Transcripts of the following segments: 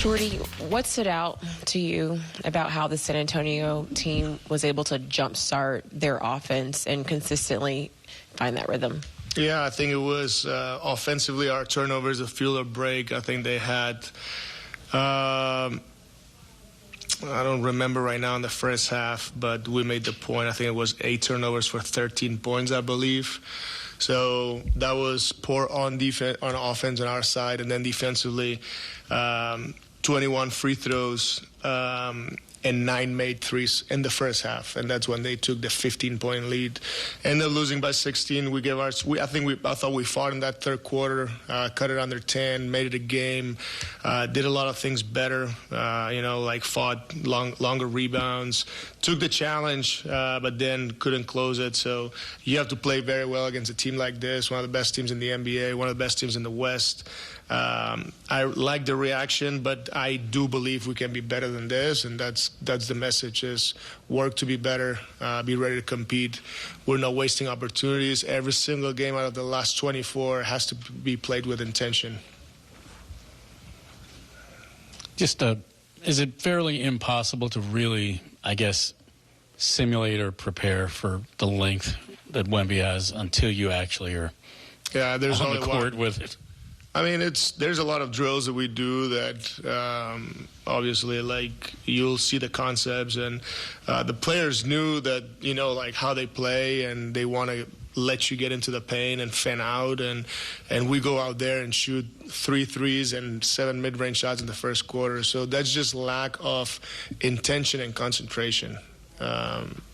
Jordi, what stood out to you about how the San Antonio team was able to jumpstart their offense and consistently find that rhythm? Yeah, I think it was offensively our turnovers, the field of break. I think they had, I don't remember right now in the first half, but we made the point. I think it was 8 turnovers for 13 points, I believe. So that was poor on defense, on offense on our side, and then defensively, 21 free throws and 9 made threes in the first half, and that's when they took the 15-point lead. Ended up losing by 16. I thought we fought in that third quarter, cut it under 10, made it a game, did a lot of things better. Like fought longer rebounds, took the challenge, but then couldn't close it. So you have to play very well against a team like this, one of the best teams in the NBA, one of the best teams in the West. I like the reaction, but I do believe we can be better than this, and that's the message: is work to be better, be ready to compete. We're not wasting opportunities. Every single game out of the last 24 has to be played with intention. Is it fairly impossible to really, I guess, simulate or prepare for the length that Wemby has until you actually are there's on only the court one. with it? I mean, there's a lot of drills that we do that obviously, like, you'll see the concepts, and the players knew that, like how they play, and they want to let you get into the paint and fan out, and we go out there and shoot 3 threes and 7 mid-range shots in the first quarter. So that's just lack of intention and concentration.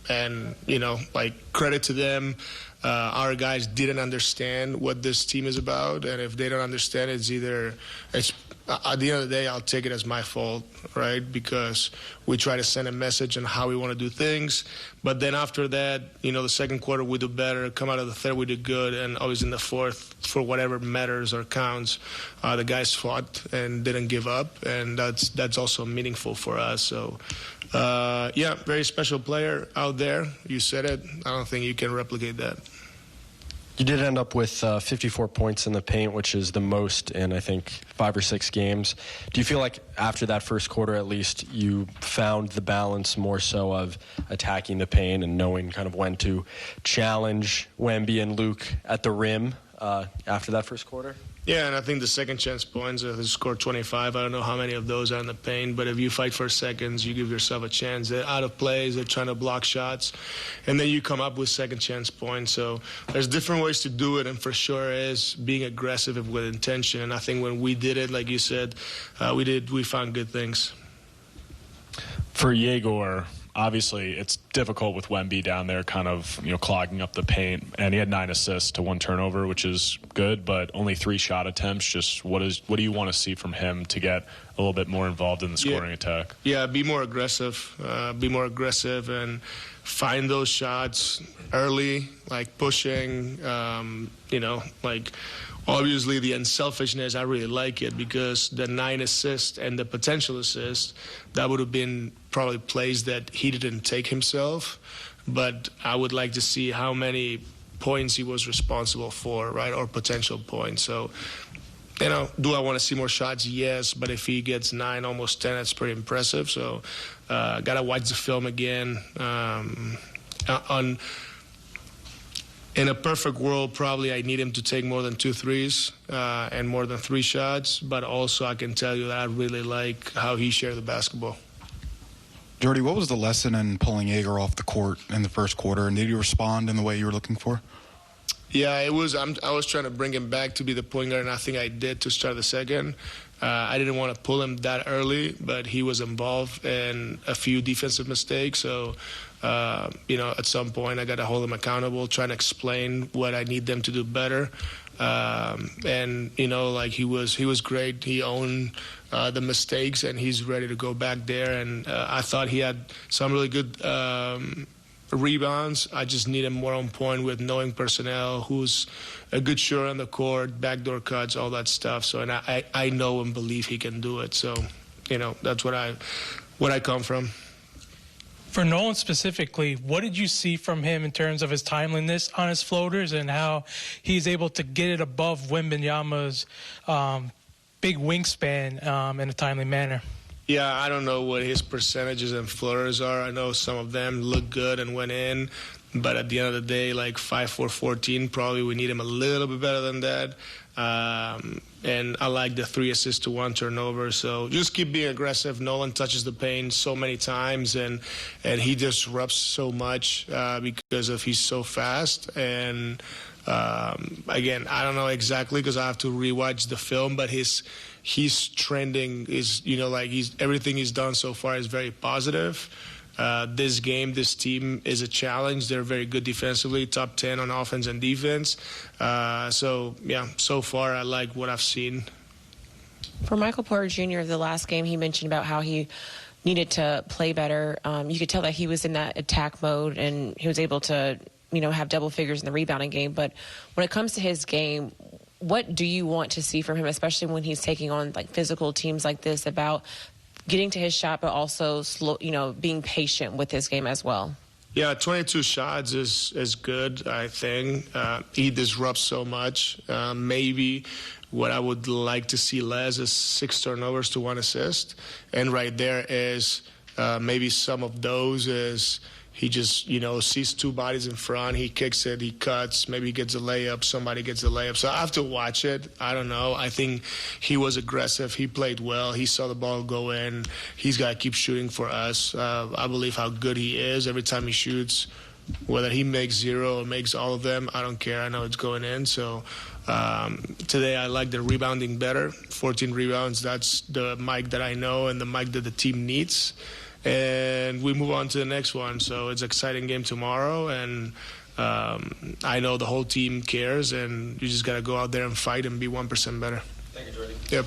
And, credit to them. Our guys didn't understand what this team is about, and if they don't understand, it's at the end of the day, I'll take it as my fault, right? Because we try to send a message on how we want to do things. But then after that, the second quarter we do better, come out of the third we do good, and always in the fourth, for whatever matters or counts, the guys fought and didn't give up, and that's also meaningful for us. So, very special player out there. You said it. I don't think you can replicate that. You did end up with 54 points in the paint, which is the most in, I think, 5 or 6 games. Do you feel like after that first quarter, at least, you found the balance more so of attacking the paint and knowing kind of when to challenge Wemby and Luke at the rim after that first quarter? Yeah, and I think the second chance points, they scored 25. I don't know how many of those are in the paint, but if you fight for seconds, you give yourself a chance. They're out of plays, they're trying to block shots, and then you come up with second chance points. So there's different ways to do it, and for sure is being aggressive with intention. And I think when we did it, like you said, we found good things. For Jagor, obviously it's difficult with Wemby down there kind of, clogging up the paint, and he had 9 assists to 1 turnover, which is good, but only 3 shot attempts. Just what do you want to see from him to get a little bit more involved in the scoring attack? Yeah, be more aggressive and find those shots early, like pushing, obviously the unselfishness, I really like it, because the 9 assists and the potential assists, that would have been probably plays that he didn't take himself. But I would like to see how many points he was responsible for, right, or potential points. So, do I want to see more shots? Yes, but if he gets 9, almost 10, that's pretty impressive. So, got to watch the film again. In a perfect world, probably I need him to take more than 2 threes and more than 3 shots. But also I can tell you that I really like how he shared the basketball. Jordi, what was the lesson in pulling Jagor off the court in the first quarter? And did he respond in the way you were looking for? Yeah, it was. I was trying to bring him back to be the point guard, and I think I did to start the second. I didn't want to pull him that early, but he was involved in a few defensive mistakes. So, at some point I got to hold him accountable, trying to explain what I need them to do better. He was great. He owned the mistakes, and he's ready to go back there. And I thought he had some really good rebounds. I just need him more on point with knowing personnel, who's a good shooter on the court, backdoor cuts, all that stuff. So, and I know and believe he can do it. So, that's what I come from. For Nolan specifically, what did you see from him in terms of his timeliness on his floaters and how he's able to get it above Wembanyama's big wingspan in a timely manner. Yeah, I don't know what his percentages and floaters are. I know some of them look good and went in, but at the end of the day, like 5'4", 14, probably we need him a little bit better than that. And I like the 3 assists to 1 turnover. So just keep being aggressive. Nolan touches the paint so many times, and he disrupts so much because of he's so fast. And again, I don't know exactly because I have to rewatch the film, but his trending is, everything he's done so far is very positive. This game, this team is a challenge. They're very good defensively, top 10 on offense and defense. So far I like what I've seen. For Michael Porter Jr., the last game he mentioned about how he needed to play better. You could tell that he was in that attack mode, and he was able to, have double figures in the rebounding game. But when it comes to his game, what do you want to see from him, especially when he's taking on like physical teams like this, about getting to his shot, but also slow, being patient with his game as well? Yeah, 22 shots is good, I think. He disrupts so much. Maybe what I would like to see less is 6 turnovers to 1 assist. And right there is maybe some of those is he just, sees 2 bodies in front. He kicks it, he cuts, maybe he gets a layup, somebody gets a layup. So I have to watch it. I don't know. I think he was aggressive. He played well. He saw the ball go in. He's got to keep shooting for us. I believe how good he is every time he shoots. Whether he makes 0 or makes all of them, I don't care. I know it's going in. So today I like the rebounding better. 14 rebounds, that's the Mike that I know and the Mike that the team needs. And we move on to the next one. So it's an exciting game tomorrow, and I know the whole team cares, and you just got to go out there and fight and be 1% better. Thank you, Jordi. Yep.